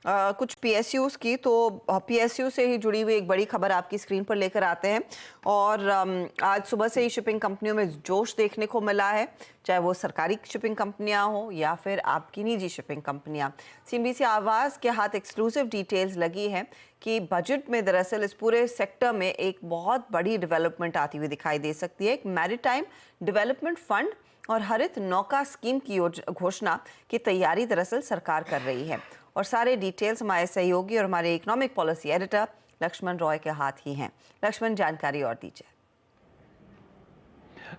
कुछ पीएसयूज की, तो पीएसयू से ही जुड़ी हुई एक बड़ी खबर आपकी स्क्रीन पर लेकर आते हैं। और आज सुबह से ही शिपिंग कंपनियों में जोश देखने को मिला है, चाहे वो सरकारी शिपिंग कंपनियां हो या फिर आपकी निजी शिपिंग कंपनियां। सीएनबीसी आवाज़ के हाथ एक्सक्लूसिव डिटेल्स लगी है कि बजट में दरअसल इस पूरे सेक्टर में एक बहुत बड़ी डेवलपमेंट आती हुई दिखाई दे सकती है। एक मैरीटाइम डेवलपमेंट फंड और हरित नौका स्कीम की घोषणा की तैयारी दरअसल सरकार कर रही है। और सारे डिटेल्स हमारे सहयोगी और हमारे economic policy editor Lakshman Roy के हाथ ही हैं। लक्ष्मण, जानकारी और दीजिए।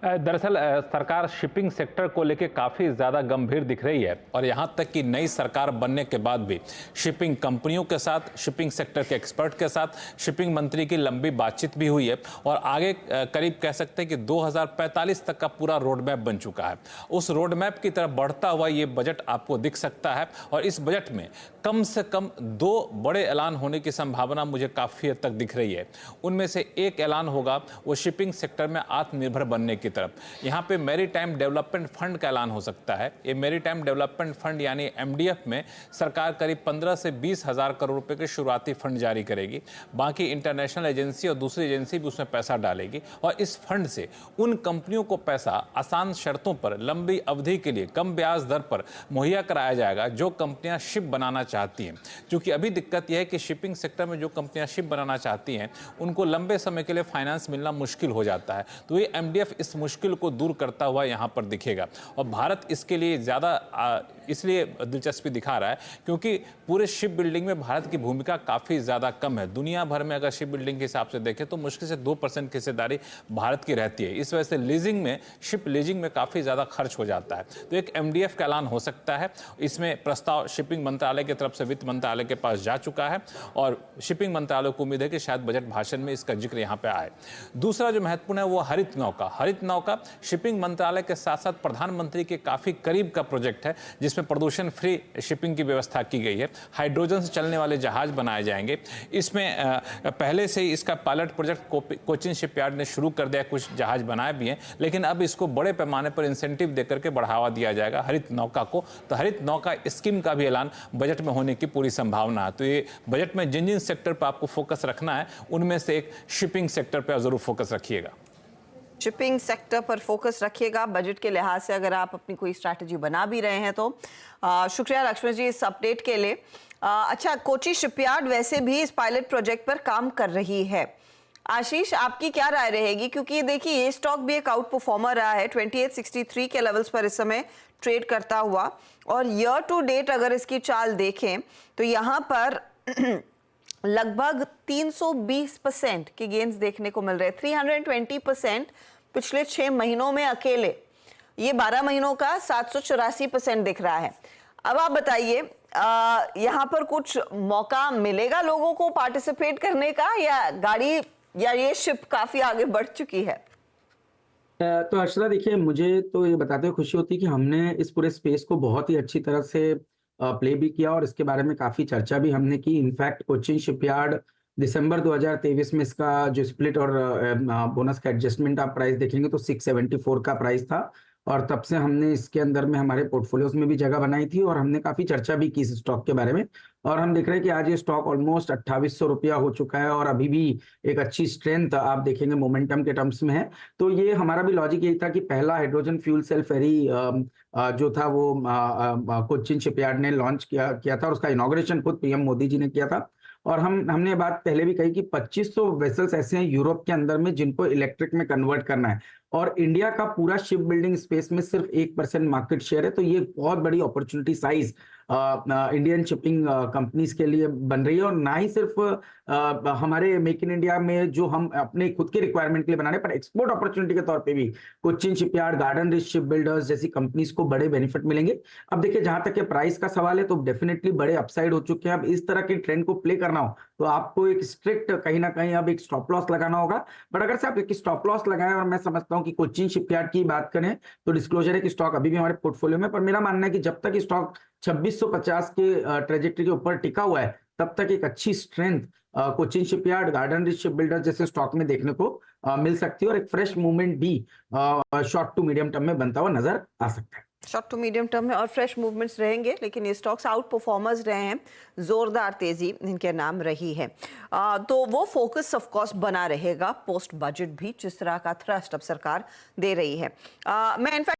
दरअसल सरकार शिपिंग सेक्टर को लेकर काफ़ी ज़्यादा गंभीर दिख रही है और यहाँ तक कि नई सरकार बनने के बाद भी शिपिंग कंपनियों के साथ, शिपिंग सेक्टर के एक्सपर्ट के साथ शिपिंग मंत्री की लंबी बातचीत भी हुई है और आगे करीब कह सकते हैं कि 2045 तक का पूरा रोड मैप बन चुका है। उस रोड मैप की तरफ बढ़ता हुआ ये बजट आपको दिख सकता है और इस बजट में कम से कम 2 बड़े ऐलान होने की संभावना मुझे काफ़ी हद तक दिख रही है। उनमें से एक ऐलान होगा वो शिपिंग सेक्टर में आत्मनिर्भर बनने की तरफ। यहाँ पे मैरीटाइम डेवलपमेंट फंड का ऐलान हो सकता है। ये मैरीटाइम डेवलपमेंट फंड यानी एमडीएफ में सरकार करीब 15 से 20 हज़ार करोड़ रुपए के शुरुआती फंड जारी करेगी। बाकी इंटरनेशनल एजेंसी और दूसरी एजेंसी भी उसमें पैसा डालेगी और इस फंड से उन कंपनियों को पैसा आसान शर्तों पर लंबी अवधि के लिए कम ब्याज दर पर मुहैया कराया जाएगा जो कंपनियां शिप बनाना चाहती हैं। क्योंकि अभी दिक्कत यह है कि शिपिंग सेक्टर में जो कंपनियां शिप बनाना चाहती हैं उनको लंबे समय के लिए फाइनेंस मिलना मुश्किल हो जाता है। तो ये एमडीएफ इस मुश्किल को दूर करता हुआ यहाँ पर दिखेगा और भारत इसके लिए ज़्यादा इसलिए दिलचस्पी दिखा रहा है क्योंकि पूरे शिप बिल्डिंग में भारत की भूमिका काफ़ी ज़्यादा कम है। दुनिया भर में अगर शिप बिल्डिंग के हिसाब से देखें तो मुश्किल से 2% की हिस्सेदारी भारत की रहती है। इस वजह से लीजिंग में, शिप लीजिंग में काफ़ी ज़्यादा खर्च हो जाता है। तो एक एमडीएफ का ऐलान हो सकता है। इसमें प्रस्ताव शिपिंग मंत्रालय की तरफ से वित्त मंत्रालय के पास जा चुका है और शिपिंग मंत्रालय को उम्मीद है कि शायद बजट भाषण में इसका जिक्र यहाँ पे आए। दूसरा जो महत्वपूर्ण है वो हरित नौका। हरित नौका शिपिंग मंत्रालय के साथ साथ प्रधानमंत्री के काफी करीब का प्रोजेक्ट है जिसमें प्रदूषण फ्री शिपिंग की व्यवस्था की गई है। हाइड्रोजन से चलने वाले जहाज बनाए जाएंगे। इसमें पहले से ही इसका पायलट प्रोजेक्ट कोचिन शिपयार्ड ने शुरू कर दिया, कुछ जहाज बनाए भी हैं, लेकिन अब इसको बड़े पैमाने पर इंसेंटिव देकर के बढ़ावा दिया जाएगा हरित नौका को। तो हरित नौका स्कीम का भी ऐलान बजट में होने की पूरी संभावना है। तो ये बजट में जिन जिन सेक्टर पर आपको फोकस रखना है उनमें से एक शिपिंग सेक्टर पर जरूर फोकस रखिएगा। शिपिंग सेक्टर पर फोकस रखिएगा बजट के लिहाज से, अगर आप अपनी कोई स्ट्रैटेजी बना भी रहे हैं तो। शुक्रिया लक्ष्मण जी इस अपडेट के लिए। अच्छा, कोची शिपयार्ड वैसे भी इस पायलट प्रोजेक्ट पर काम कर रही है। आशीष, आपकी क्या राय रहेगी? क्योंकि देखिए ये स्टॉक भी एक आउट परफॉर्मर रहा है, 2863 के लेवल्स पर इस समय ट्रेड करता हुआ और ईयर टू डेट अगर इसकी चाल देखें तो यहाँ पर लगभग 320% के गेन्स देखने को मिल रहे हैं। 320% पिछले 6 महीनों में अकेले। ये 12 महीनों का 784% दिख रहा है। अब आप बताइए, यहाँ पर कुछ मौका मिलेगा लोगों को पार्टिसिपेट करने का या गाड़ी या ये शिप काफी आगे बढ़ चुकी है? तो हर्षदा, देखिए, मुझे तो ये बताते हुए खुशी होती है कि हमने इस पूरे स्पेस को बहुत ही अच्छी तरह से प्ले भी किया और इसके बारे में काफी चर्चा भी हमने की। इनफैक्ट कोचिन शिपयार्ड दिसंबर 2023 में इसका जो स्प्लिट और बोनस का एडजस्टमेंट आप प्राइस देखेंगे तो 674 का प्राइस था और तब से हमने इसके अंदर में हमारे पोर्टफोलियोज में भी जगह बनाई थी और हमने काफी चर्चा भी की इस स्टॉक के बारे में। और हम देख रहे हैं कि आज ये स्टॉक ऑलमोस्ट 2800 रुपया हो चुका है और अभी भी एक अच्छी स्ट्रेंथ आप देखेंगे मोमेंटम के टर्म्स में है। तो ये हमारा भी लॉजिक यही था कि पहला हाइड्रोजन फ्यूल सेल फेरी जो था वो कोचिन शिपयार्ड ने लॉन्च किया था और उसका इनॉग्रेशन खुद पीएम मोदी जी ने किया था। और हमने बात पहले भी कही कि 2500 वेसल्स ऐसे हैं यूरोप के अंदर में जिनको इलेक्ट्रिक में कन्वर्ट करना है और इंडिया का पूरा शिप बिल्डिंग स्पेस में सिर्फ 1% मार्केट शेयर है। तो ये बहुत बड़ी opportunity size Indian shipping companies के लिए बन रही है और ना ही सिर्फ हमारे मेक इन इंडिया में जो हम अपने खुद के रिक्वायरमेंट के लिए बना रहे हैं, पर एक्सपोर्ट अपॉर्चुनिटी के तौर पे भी Cochin shipyard, garden rich ship builders जैसी कंपनीज को बड़े बेनिफिट मिलेंगे। अब देखिए, जहां तक के प्राइस का सवाल है तो डेफिनेटली बड़े अपसाइड हो चुके हैं। अब इस तरह के ट्रेंड को प्ले करना हो तो आपको एक स्ट्रिक्ट कहीं ना कहीं अब एक स्टॉप लॉस लगाना होगा। बट अगर से आप एक स्टॉप लॉस लगाएं, और मैं समझता हूं कि कोचिन शिपयार्ड की बात करें तो डिस्क्लोजर है कि स्टॉक अभी भी हमारे पोर्टफोलियो में, पर मेरा मानना है कि जब तक स्टॉक 2650 के ट्रेजेक्टरी के ऊपर टिका हुआ है तब तक एक अच्छी strength Cochin shipyard, garden rich ship builder जैसे स्टॉक में देखने को मिल सकती है और एक फ्रेश मूवमेंट भी शॉर्ट टू मीडियम टर्म में बनता हुआ नजर आ सकता है। शॉर्ट टू मीडियम टर्म में और फ्रेश मूवमेंट्स रहेंगे, लेकिन ये स्टॉक्स आउट परफॉर्मर्स रहे हैं, जोरदार तेजी इनके नाम रही है। तो वो फोकस ऑफ कोर्स बना रहेगा पोस्ट बजट भी, जिस तरह का थ्रस्ट अब सरकार दे रही है। मैं इनफैक्ट